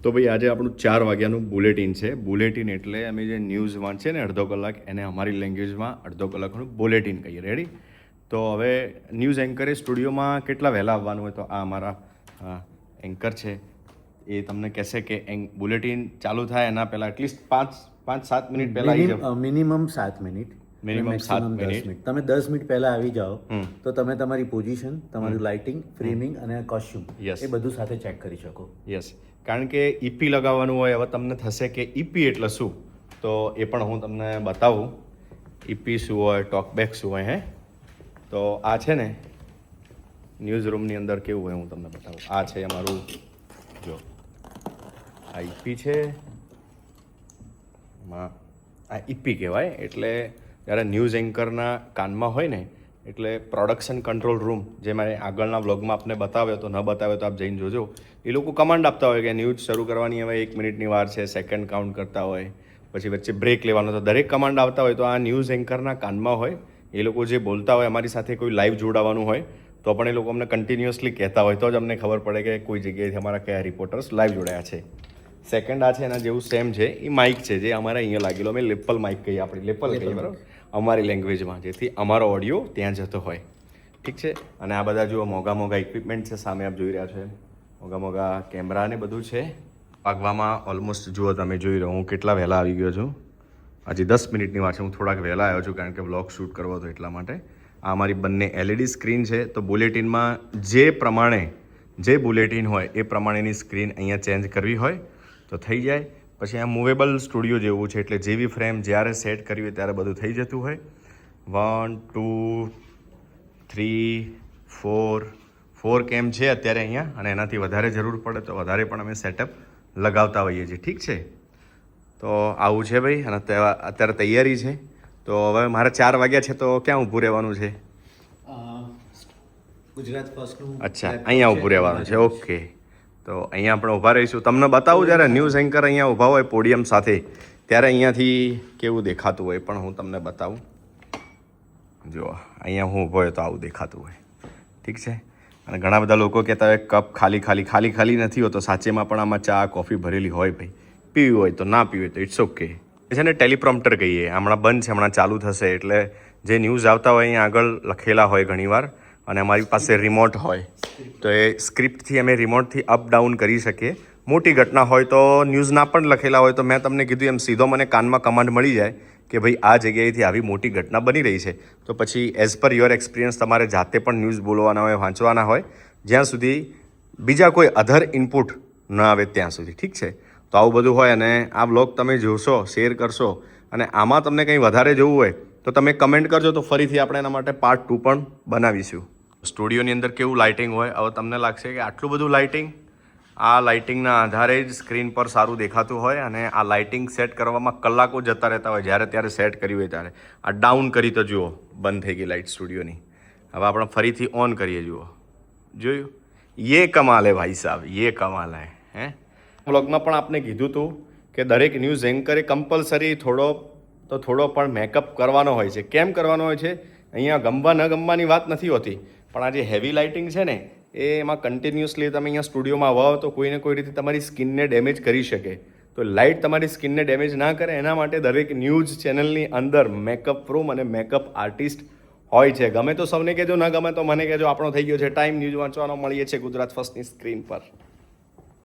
તો ભાઈ આજે આપણું 4 વાગ્યાનું બુલેટિન છે. બુલેટિન એટલે અમે જે ન્યૂઝ વાંચીએ ને અડધો કલાક, એને અમારી લેંગ્વેજમાં અડધો કલાકનું બુલેટિન કહીએ. રેડી? તો હવે ન્યૂઝ એન્કરે સ્ટુડિયોમાં કેટલા વહેલા આવવાનું હોય, તો આ અમારા એન્કર છે, એ તમને કહેશે કે બુલેટિન ચાલુ થાય એના પહેલાં એટલીસ્ટ 5-7 મિનિટ પહેલાં આવી જાઓ. Minimum 7 minute, minimum 7 minute. તમે 10 મિનિટ પહેલા આવી જાઓ તો તમે તમારી પોઝિશન, તમારું લાઇટિંગ, ફ્રેમિંગ અને કોસ્ચ્યુમ એ બધું સાથે ચેક કરી શકો. યસ, કારણ કે ઈપી લગાવવાનું હોય. હવે તમને થશે કે ઈપી એટલે શું, તો એ પણ હું તમને બતાવું. ઈપી શું હોય, ટોકબેક શું હોય. તો આ છે ને ન્યૂઝ રૂમની અંદર કેવું હોય હું તમને બતાવું. આ છે અમારું, જો આ ઈપી છે, આ ઈપી કહેવાય. એટલે જ્યારે ન્યૂઝ એન્કરના કાનમાં હોય ને, એટલે પ્રોડક્શન કંટ્રોલ રૂમ, જે મારે આગળના વ્લોગમાં આપને બતાવ્યો તો ન બતાવ્યો તો આપ જઈને જોજો. એ લોકો કમાન્ડ આપતા હોય કે ન્યૂઝ શરૂ કરવાની હવે 1 મિનિટની વાર છે, સેકન્ડ કાઉન્ટ કરતા હોય, પછી વચ્ચે બ્રેક લેવાનો, તો દરેક કમાન્ડ આવતા હોય તો આ ન્યૂઝ એન્કરના કાનમાં હોય. એ લોકો જે બોલતા હોય, અમારી સાથે કોઈ લાઈવ જોડાવાનું હોય તો પણ એ લોકો અમને કન્ટિન્યુઅસલી કહેતા હોય, તો જ અમને ખબર પડે કે કોઈ જગ્યાએથી અમારા કયા રિપોર્ટર્સ લાઈવ જોડાયા છે. સેકન્ડ આ છે, એના જેવું સેમ છે, એ માઇક છે, જે અમારે અહીંયા લાગેલો. અમે લેપલ માઇક કહીએ, આપણે લેપલ કહીએ બરાબર અમારી લેંગ્વેજમાં, જેથી અમારો ઓડિયો ત્યાં જતો હોય. ઠીક છે? અને આ બધા જુઓ મોંઘા ઇક્વિપમેન્ટ છે, સામે આપ જોઈ રહ્યા છો. મોંઘા કેમેરા ને બધું છે. વાગવામાં ઓલમોસ્ટ જુઓ, તમે જોઈ રહ્યો હું કેટલા વહેલા આવી ગયો છું. હજી 10 મિનિટની વાર છે, હું થોડાક વહેલા આવ્યો છું કારણ કે બ્લોગ શૂટ કરવો હતો એટલા માટે. આ અમારી બંને LED સ્ક્રીન છે. તો બુલેટિનમાં જે પ્રમાણે જે બુલેટિન હોય એ પ્રમાણેની સ્ક્રીન અહીંયા ચેન્જ કરવી હોય તો થઈ જાય. પછી આ મૂવેબલ સ્ટુડિયો જેવું છે, એટલે જેવી ફ્રેમ જ્યારે સેટ કરવી હોય ત્યારે બધું થઈ જતું હોય. 1 2 3 4 કેમ છે અત્યારે અહીંયા, અને એનાથી વધારે જરૂર પડે તો વધારે પણ અમે સેટઅપ લગાવતા હોઈએ છીએ. ઠીક છે? તો આવું છે ભાઈ. અને અત્યારે તૈયારી છે. તો હવે મારે 4 વાગ્યા છે, તો ક્યાં ઊભું રહેવાનું છે? ગુજરાત ફર્સ્ટનું. અચ્છા, અહીંયા ઊભું રહેવાનું છે. ઓકે, તો અહીંયા આપણે ઊભા રહીશું. તમને બતાવું, જ્યારે ન્યૂઝ એન્કર અહીંયા ઊભા હોય પોડિયમ સાથે, ત્યારે અહીંયાથી કેવું દેખાતું હોય પણ હું તમને બતાવું. જો અહીંયા હું ઊભો હોય તો આવું દેખાતું હોય. ઠીક છે? અને ઘણા બધા લોકો કહેતા હોય કપ ખાલી નથી હોતો. સાચેમાં પણ આમાં ચા કોફી ભરેલી હોય ભાઈ. પીવી હોય તો ના પીવી હોય તો ઇટ્સ ઓકે. છે ને ટેલિપ્રોમ્પ્ટર કહીએ. હમણાં બંધ છે, હમણાં ચાલુ થશે. એટલે જે ન્યૂઝ આવતા હોય અહીંયા આગળ લખેલા હોય ઘણીવાર, અને અમારી પાસે રિમોટ હોય, તો એ સ્ક્રિપ્ટથી અમે રિમોટથી અપ ડાઉન કરી શકીએ. મોટી ઘટના હોય તો ન્યૂઝના પણ લખેલા હોય તો મેં તમને કીધું એમ સીધો મને કાનમાં કમાન્ડ મળી જાય કે ભાઈ આ જગ્યાએથી આવી મોટી ઘટના બની રહી છે. તો પછી એઝ પર યોર એક્સપિરિયન્સ તમારે જાતે પણ ન્યૂઝ બોલવાના હોય, વાંચવાના હોય, જ્યાં સુધી બીજા કોઈ અધર ઇનપુટ ન આવે ત્યાં સુધી. ઠીક છે? તો આવું બધું હોય. અને આ બ્લોગ તમે જોશો, શેર કરશો, અને આમાં તમને કંઈ વધારે જોવું હોય તો તમે કમેન્ટ કરજો, તો ફરીથી આપણે એના માટે પાર્ટ 2 પણ બનાવીશું. સ્ટુડિયોની અંદર કેવું લાઇટિંગ હોય, હવે તમને લાગશે કે આટલું બધું લાઇટિંગ. આ લાઇટિંગના આધારે જ સ્ક્રીન પર સારું દેખાતું હોય. અને આ લાઇટિંગ સેટ કરવામાં કલાકો જતા રહેતા હોય. જ્યારે ત્યારે સેટ કર્યું હોય ત્યારે આ ડાઉન કરી તો જુઓ, બંધ થઈ ગઈ લાઇટ સ્ટુડિયોની. હવે આપણે ફરીથી ઓન કરીએ. જુઓ, જોયું? યે કમાલ હે ભાઈ સાહેબ, યે કમાલ હે. બ્લોગમાં પણ આપને કીધું હતું કે દરેક ન્યૂઝ એન્કરે કમ્પલસરી થોડો પણ મેકઅપ કરવાનો હોય છે. કેમ કરવાનો હોય છે? અહીંયા ગમવા ન ગમવાની વાત નથી હોતી, પણ આ જે હેવી લાઇટિંગ છે ને, એમાં કન્ટિન્યુઅસલી તમે અહીંયા સ્ટુડિયોમાં આવો તો કોઈને કોઈ રીતે તમારી સ્કિનને ડેમેજ કરી શકે. તો લાઇટ તમારી સ્કિનને ડેમેજ ના કરે એના માટે દરેક ન્યૂઝ ચેનલની અંદર મેકઅપ રૂમ અને મેકઅપ આર્ટિસ્ટ હોય છે. ગમે તો સૌને કહેજો, ન ગમે તો મને કહેજો. આપણો થઈ ગયો છે ટાઈમ ન્યૂઝ વાંચવાનો. મળીએ છીએ ગુજરાત ફર્સ્ટની સ્ક્રીન પર.